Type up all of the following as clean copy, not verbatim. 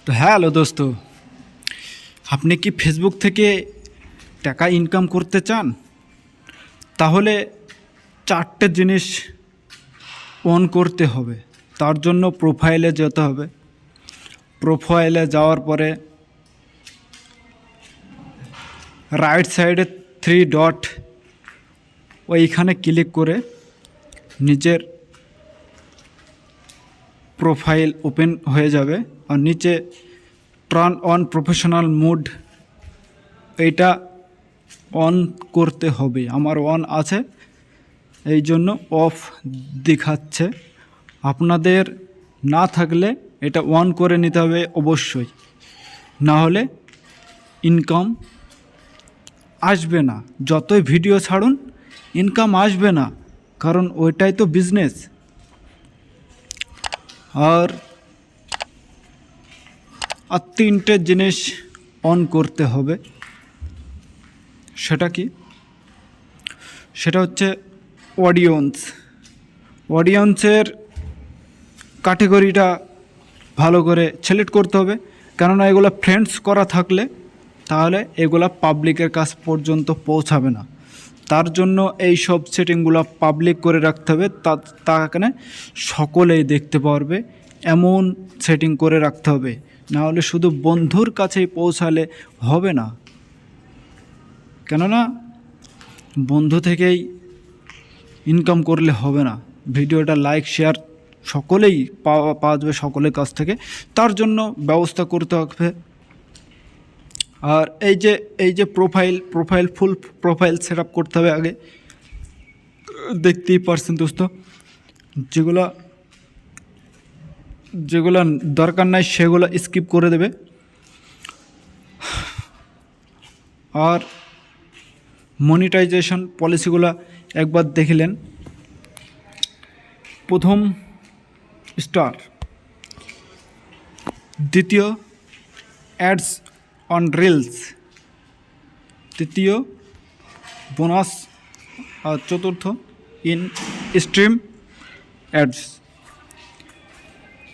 তো হ্যালো দোস্ত, আপনি কি ফেসবুক থেকে টাকা ইনকাম করতে চান? তাহলে চারটে জিনিস অন করতে হবে। তার জন্য প্রোফাইলে যেতে হবে। প্রোফাইলে যাওয়ার পরে রাইট সাইডে 3 ডট ওইখানে ক্লিক করে নিজের প্রোফাইল ওপেন হয়ে যাবে। আর নিচে টার্ন অন প্রফেশনাল মুড, এইটা অন করতে হবে। আমার অন আছে, এই জন্য অফ দেখাচ্ছে। আপনাদের না থাকলে এটা অন করে নিতে হবে অবশ্যই, না হলে ইনকাম আসবে না। যতই ভিডিও ছাড়ুন ইনকাম আসবে না, কারণ ওইটাই তো বিজনেস। আর তিনটে জিনিস অন করতে হবে। সেটা কি? সেটা হচ্ছে অডিয়েন্সের ক্যাটাগরিটা ভালো করে সিলেক্ট করতে হবে, কেননা এগুলো ফ্রেন্ডস করা থাকলে তাহলে এগুলো পাবলিকের কাছ পর্যন্ত পৌঁছাবে না। তার জন্য এই সব সেটিংগুলো পাবলিক করে রাখতে হবে, তাকে সকলেই দেখতে পারবে এমন সেটিং করে রাখতে হবে। না হলে শুধু বন্ধুর কাছেই পৌঁছালে হবে না, কেননা বন্ধু থেকেই ইনকাম করলে হবে না। ভিডিওটা লাইক শেয়ার সকলেই পাওয়া যাবে সকলের কাছ থেকে, তার জন্য ব্যবস্থা করতে হবে। আর এই যে ফুল প্রোফাইল সেট আপ করতে হবে আগে। দেখতেই পারছেন দোস্ত, যেগুলো দরকার নাই সেগুলো স্কিপ করে দেবে। আর মনিটাইজেশন পলিসিগুলো একবার দেখলেন। প্রথম স্টার, দ্বিতীয় অ্যাডস অন রিলস, তৃতীয় বোনাস, और चतुर्थ इन स्ट्रीम एड्स।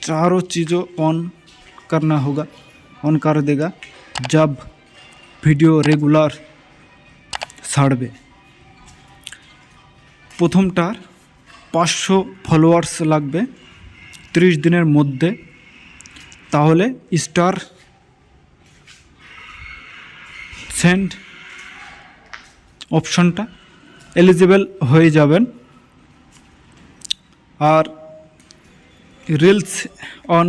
चारों चीज़ों ऑन करना होगा, ऑन कर देगा जब वीडियो रेगुलर ছাড়বে। প্রথমটার 500 ফলোয়ার্স লাগবে 30 দিনের মধ্যে, তাহলে স্টার সেন্ড অপশনটা এলিজিবল হয়ে যাবেন। আর রিলস অন